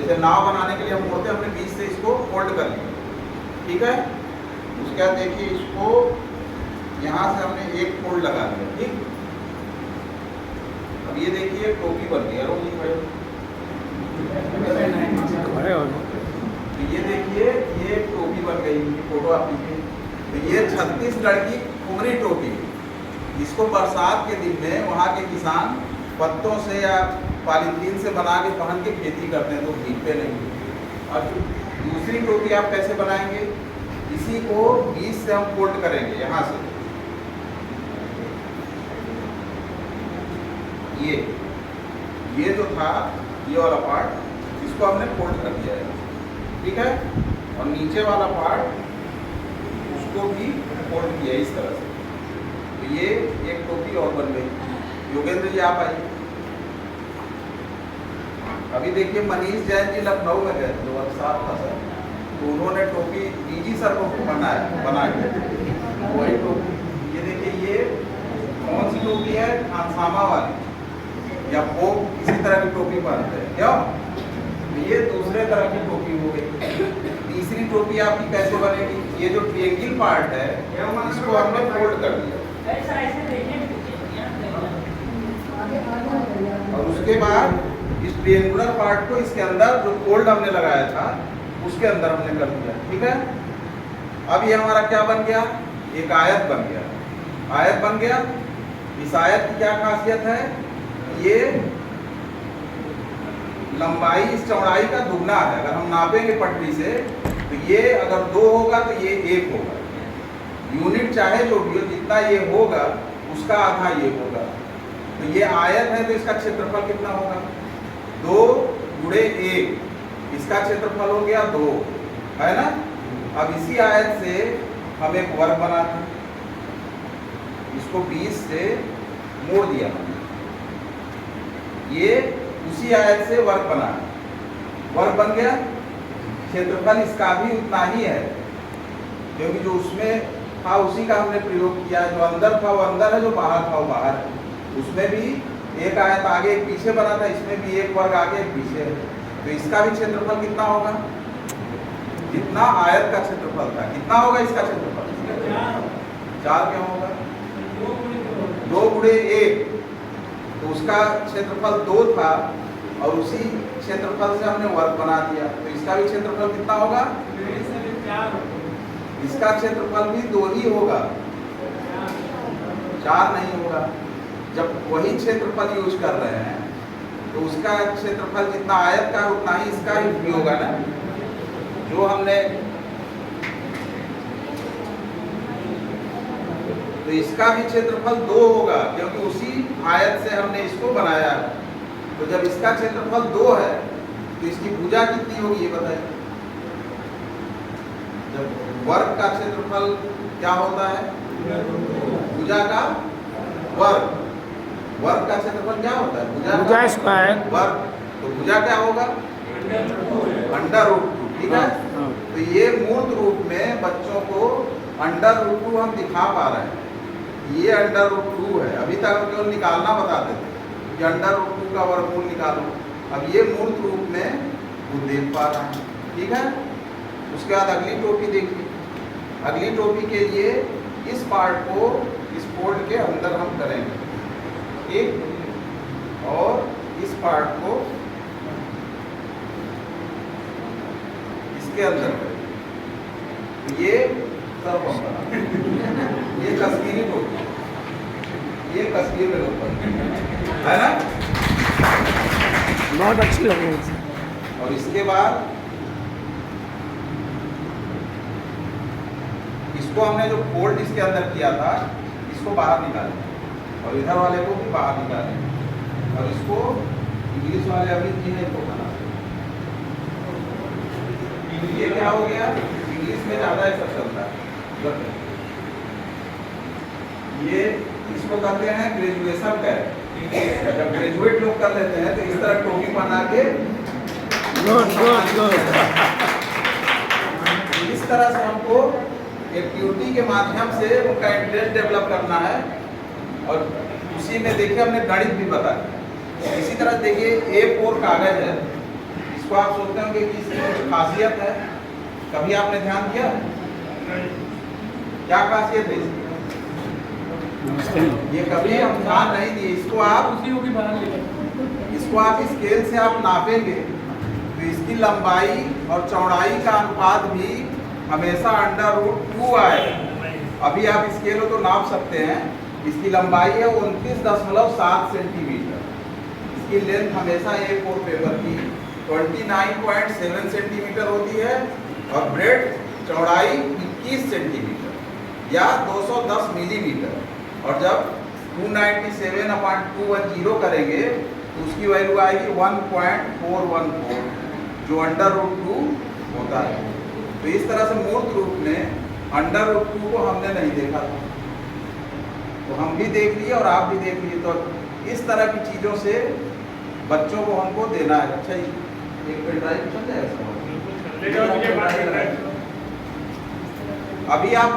जैसे नाव बनाने के लिए हम मोड़ते हैं, हमने बीच से इसको फोल्ड कर लिया, ठीक है। उसके बाद देखिए इसको यहाँ से हमने एक फोल्ड लगा दिया, ठीक। अब ये देखिए टोपी बन गई, तो ये देखिए ये टोपी बन गई, फोटो आप लीजिए। तो ये छत्तीसगढ़ की कुमरी टोपी, इसको बरसात के दिन में वहाँ के किसान पत्तों से या पॉलीथीन से बना के पहन के खेती करते हैं, तो भीगते नहीं। और दूसरी टोपी आप कैसे बनाएंगे, इसी को बीच से हम फोल्ड करेंगे, यहाँ से ये जो था ये वाला पार्ट, इसको हमने फोल्ड कर दिया है, ठीक है। और नीचे वाला पार्ट उसको भी फोल्ड किया इस तरह से। तो ये एक टोपी और बन गई। योगेंद्र जी आप आइए। अभी देखिए मनीष जैन जी लखनऊ में गए जो बरसात था सर, तो उन्होंने टोपी डीजी सर को बना के वही टोपी। ये देखिए ये कौन सी टोपी है, खानसामा वाली या पोप किसी तरह की टोपी पहनते हैं क्या। ये दूसरे तरह की टोपी हो गई। तीसरी टोपी आपकी कैसे बनेगी, ये जो ट्रायंगल पार्ट है इसको हमने फोल्ड कर दिया, और उसके बाद इस ट्रायंगुलर पार्ट को इसके अंदर जो फोल्ड हमने लगाया था उसके अंदर हमने कर दिया, ठीक है। अब ये हमारा क्या बन गया, एक आयत बन गया। आयत बन गया। इस आयत की क्या खासियत है, ये लंबाई इस चौड़ाई का दुगना है। अगर हम नापेंगे पटरी से तो ये अगर 2 होगा तो ये 1 होगा। यूनिट चाहे जो भी हो, जितना ये होगा उसका आधा ये होगा। तो ये आयत है तो इसका क्षेत्रफल कितना होगा, 2 गुणे 1, इसका क्षेत्रफल हो गया 2, है ना। अब इसी आयत से हम एक वर्ग बनाते हैं, इसको 20 से मोड़ दिया हमने, ये उसी आयत से वर्ग बना, वर्ग बन गया। क्षेत्रफल इसका भी उतना ही है, क्योंकि जो उसमें था उसी का हमने प्रयोग किया। जो अंदर था वो अंदर है, जो बाहर था वो बाहर है। उसमें भी एक आयत आगे एक पीछे बना था, इसमें भी एक वर्ग आगे एक पीछे है। तो इसका भी क्षेत्रफल कितना होगा, जितना आयत का क्षेत्रफल था कितना होगा इसका क्षेत्रफल, 4 क्यों होगा, 2 गुणे 1। तो उसका क्षेत्रफल 2 था और उसी क्षेत्रफल से हमने वर्ग बना दिया। तो इसका भी क्षेत्रफल कितना होगा, इसका क्षेत्रफल भी 2 ही होगा, 4 नहीं होगा। जब वही क्षेत्रफल यूज कर रहे हैं तो उसका क्षेत्रफल जितना आयत का उतना ही इसका ही होगा ना। जो हमने तो इसका भी क्षेत्रफल 2 होगा, क्योंकि उसी आयत से हमने इसको बनाया है। तो जब इसका क्षेत्रफल 2 है तो इसकी भुजा कितनी होगी ये बताइए। जब वर्ग का क्षेत्रफल क्या होता है, भुजा का वर्ग। वर्ग का क्षेत्रफल क्या होता है, भुजा स्क्वायर वर्ग। तो भुजा क्या होगा, √2, ठीक है। तो ये मूर्त रूप में बच्चों को √2 हम दिखा पा रहे हैं, ये √2 है। अभी तक हम केवल निकालना बताते थे कि √2 का वर्गमूल निकालो। अब ये मूर्त रूप में वो देख पा रहे हैं, ठीक है। उसके बाद अगली टोपी देखिए। अगली टोपी के लिए इस पार्ट को इस फोल्ड के अंदर हम करेंगे, ठीक, और इस पार्ट को इसके अंदर करेंगे। तो ये सब ये कश्मीरी टोपी, ये कश्मीर में लोग है ना, बहुत अच्छी लगी। और इसके बाद इसको हमने जो फोल्ड इसके अंदर किया था इसको बाहर निकालें, और इधर वाले को भी बाहर निकालें, और इसको इंग्लिश वाले अभी जी है इसको बना। ये क्या हो गया, इंग्लिश में ज़्यादा ऐसा चलता है। ये इसको कहते हैं ग्रेजुएशन कैप। जब ग्रेजुएट लोग कर लेते हैं तो इस तरह टोपी बना के इस तरह से हमको एक्टिविटी के माध्यम से उनका इंटरेस्ट डेवलप करना है। और उसी में देखिए हमने गणित भी बताया। इसी तरह देखिए A4 कागज है, इस इसको आप सोचते होंगे कि इसकी कुछ खासियत है, कभी आपने ध्यान दिया? क्या खासियत है इसकी? ये कभी हम ध्यान नहीं दिए। इसको आप स्केल से आप नापेंगे तो इसकी लंबाई और चौड़ाई का अनुपात भी हमेशा √2 आएगा। अभी आप स्केल तो नाप सकते हैं। इसकी लंबाई है 29.7 सेंटीमीटर। इसकी लेंथ हमेशा A4 पेपर की 29.7 सेंटीमीटर होती है और ब्रेड चौड़ाई 21 सेंटीमीटर या 210 मिलीमीटर। और जब 297/210 करेंगे तो उसकी वैल्यू आएगी 1.414 जो √2 होता है। तो इस तरह से मूर्त रूप में √2 को हमने नहीं देखा था, तो हम भी देख लिए और आप भी देख लिए। तो इस तरह की चीज़ों से बच्चों को हमको देना है। अच्छा, एक पेन ड्राइव चल जाएगा। अभी आप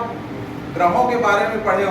ग्रहों के बारे में पढ़े